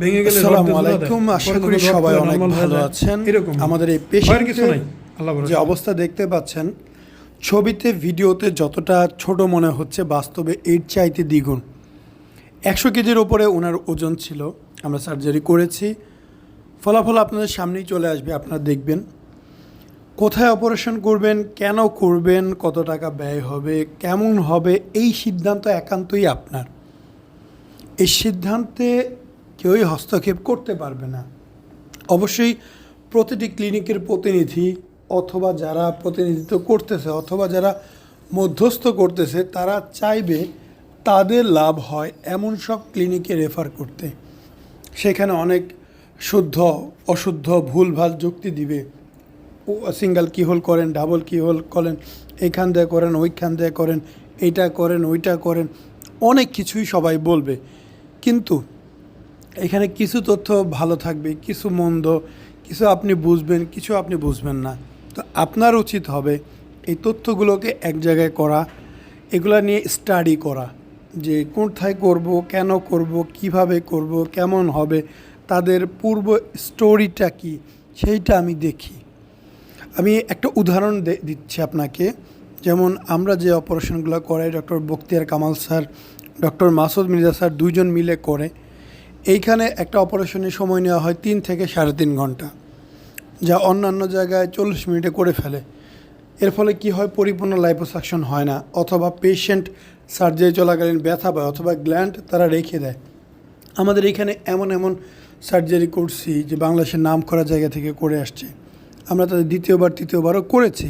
ভেঙে গেলে আসসালামু আলাইকুম, আশা করি সবাই অনেক ভালো আছেন। এরকম আমাদের এই কিছু নাই, আল্লাহ যে অবস্থা দেখতে পাচ্ছেন, ছবিতে ভিডিওতে যতটা ছোট মনে হচ্ছে বাস্তবে এর চাইতে দ্বিগুণ। 100 কেজির ওপরে ওনার ওজন ছিল। আমরা সার্জারি করেছি, ফলাফল আপনাদের সামনেই চলে আসবে, আপনারা দেখবেন। কোথায় অপারেশন করবেন, কেন করবেন, কত টাকা ব্যয় হবে, কেমন হবে, এই সিদ্ধান্ত একান্তই আপনার। এই সিদ্ধান্তে কেউই হস্তক্ষেপ করতে পারবে না। অবশ্যই প্রতিটি ক্লিনিকের প্রতিনিধি অথবা যারা প্রতিনিধিত্ব করতেছে অথবা যারা মধ্যস্থ করতেছে তারা চাইবে তাদের লাভ হয় এমন সব ক্লিনিকে রেফার করতে। সেখানে অনেক শুদ্ধ অশুদ্ধ ভুলভাল যুক্তি দিবে। সিঙ্গেল কিহোল করেন, ডাবল কিহোল করেন, এইখান দিয়ে করেন, ওইখান দিয়ে করেন, এইটা করেন, ওইটা করেন, অনেক কিছুই সবাই বলবে। কিন্তু এখানে কিছু তথ্য ভালো থাকবে, কিছু মন্দ, কিছু আপনি বুঝবেন, কিছু আপনি বুঝবেন না। তো আপনার উচিত হবে এই তথ্যগুলোকে এক জায়গায় করা, এগুলা নিয়ে স্টাডি করা, যে কোথায় করব, কেন করব, কিভাবে করব, কেমন হবে, তাদের পূর্ব স্টোরিটা কি, সেইটা আমি দেখি। আমি একটা উদাহরণ দিচ্ছি আপনাকে। যেমন আমরা যে অপারেশনগুলো করাই, doctor Bakhtiar Kamal sir, doctor Masud Mirza sir দুইজন মিলে করে। এইখানে একটা অপারেশনের সময় নেওয়া হয় 3 থেকে 3.5 ঘন্টা, যা অন্যান্য জায়গায় 40 মিনিটে করে ফেলে। এর ফলে কি হয়, পরিপূর্ণ লাইপোসাকশন হয় না, অথবা পেশেন্ট সার্জারি চলাকালীন ব্যথা পায়, অথবা গ্ল্যান্ড তারা রেখে দেয়। আমাদের এখানে এমন এমন সার্জারি করছি যে বাংলাদেশের নাম করা জায়গা থেকে করে আসছে। আমরা তাদের দ্বিতীয়বার তৃতীয়বারও করেছি।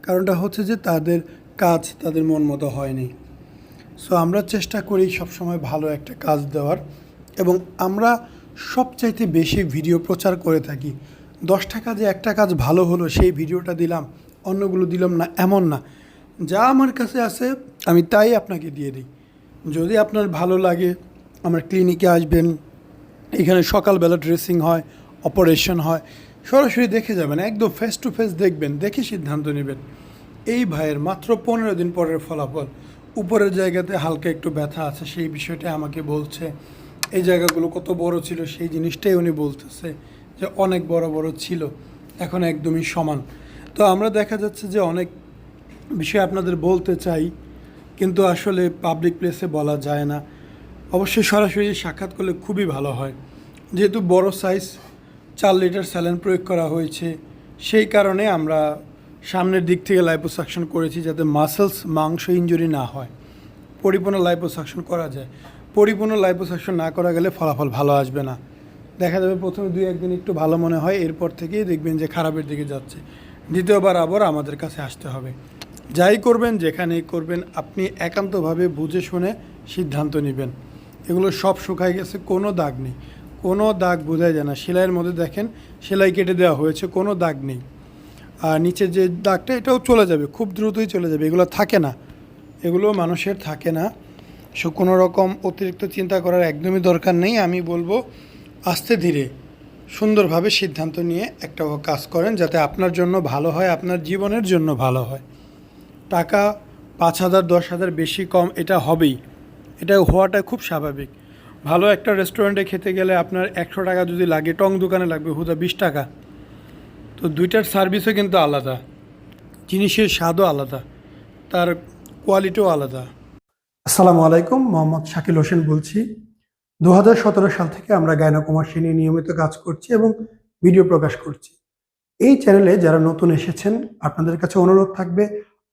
কারণটা হচ্ছে যে তাদের কাজ তাদের মন মতো হয়নি। সো আমরা চেষ্টা করি সবসময় ভালো একটা কাজ দেওয়ার, এবং আমরা সবচাইতে বেশি ভিডিও প্রচার করে থাকি। 10টা কাজে একটা কাজ ভালো হলো, সেই ভিডিওটা দিলাম, অন্যগুলো দিলাম না, এমন না। যা আমার কাছে আছে আমি তাই আপনাকে দিয়ে দিই। যদি আপনার ভালো লাগে আমার ক্লিনিকে আসবেন। এখানে সকালবেলা ড্রেসিং হয়, অপারেশন হয়, সরাসরি দেখে যাবেন, একদম ফেস টু ফেস দেখবেন, দেখে সিদ্ধান্ত নেবেন। এই ভাইয়ের মাত্র 15 দিন পরের ফলাফল। উপরের জায়গাতে হালকা একটু ব্যথা আছে, সেই বিষয়টা আমাকে বলছে। এই জায়গাগুলো কত বড় ছিল সেই জিনিসটাই উনি বলতেছে যে অনেক বড় বড় ছিল, এখন একদমই সমান। তো আমরা দেখা যাচ্ছে যে অনেক বিষয় আপনাদের বলতে চাই, কিন্তু আসলে পাবলিক প্লেসে বলা যায় না। অবশ্যই সরাসরি সাক্ষাৎ করলে খুবই ভালো হয়। যেহেতু বড় সাইজ 4 লিটার স্যালাইন প্রয়োগ করা হয়েছে, সেই কারণে আমরা সামনের দিক থেকে লাইপোসাকশন করেছি, যাতে মাসেলস মাংস ইনজুরি না হয়, পরিপূর্ণ লাইপোসাকশন করা যায়। পরিপূর্ণ লাইপোসাকশন না করা গেলে ফলাফল ভালো আসবে না। দেখা যাবে প্রথমে 2-1 দিন একটু ভালো মনে হয়, এরপর থেকেই দেখবেন যে খারাপের দিকে যাচ্ছে। দ্বিতীয়বার আবার আমাদের কাছে আসতে হবে। যাই করবেন, যেখানেই করবেন, আপনি একান্তভাবে বুঝে শুনে সিদ্ধান্ত নেবেন। এগুলো সব শুকায় গেছে, কোনো দাগ নেই, কোনো দাগ বোঝাই যায় না। সেলাইয়ের মধ্যে দেখেন সেলাই কেটে দেওয়া হয়েছে, কোনো দাগ নেই। আর নিচে যে দাগটা, এটাও চলে যাবে, খুব দ্রুতই চলে যাবে। এগুলো থাকে না, এগুলো মানুষের থাকে না। সো কোনো রকম অতিরিক্ত চিন্তা করার একদমই দরকার নেই। আমি বলবো আস্তে ধীরে সুন্দরভাবে সিদ্ধান্ত নিয়ে একটা কাজ করেন, যাতে আপনার জন্য ভালো হয়, আপনার জীবনের জন্য ভালো হয়। টাকা 5,000 10,000 বেশি কম এটা হবেই, এটা হওয়াটা খুব স্বাভাবিক। ভালো একটা রেস্টুরেন্টে খেতে গেলে আপনার 100 টাকা যদি লাগে, টং দোকানে লাগবে হুদা 20 টাকা। তো দুইটার সার্ভিসও কিন্তু আলাদা, জিনিসের স্বাদও আলাদা, তার কোয়ালিটিও আলাদা। আসসালামু আলাইকুম, মোহাম্মদ শাকিল হোসেন বলছি। 2017 সাল থেকে আমরা গাইনোকমার্সি নিয়ে নিয়মিত কাজ করছি এবং ভিডিও প্রকাশ করছি। এই চ্যানেলে যারা নতুন এসেছেন, আপনাদের কাছে অনুরোধ থাকবে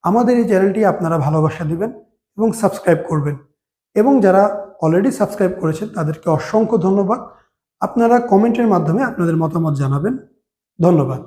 আমাদের এই চ্যানেলটি আপনারা ভালোবাসা দিবেন এবং সাবস্ক্রাইব করবেন। এবং যারা অলরেডি সাবস্ক্রাইব করেছেন তাদেরকে অসংখ্য ধন্যবাদ। আপনারা কমেন্টের মাধ্যমে আপনাদের মতামত জানাবেন। ধন্যবাদ।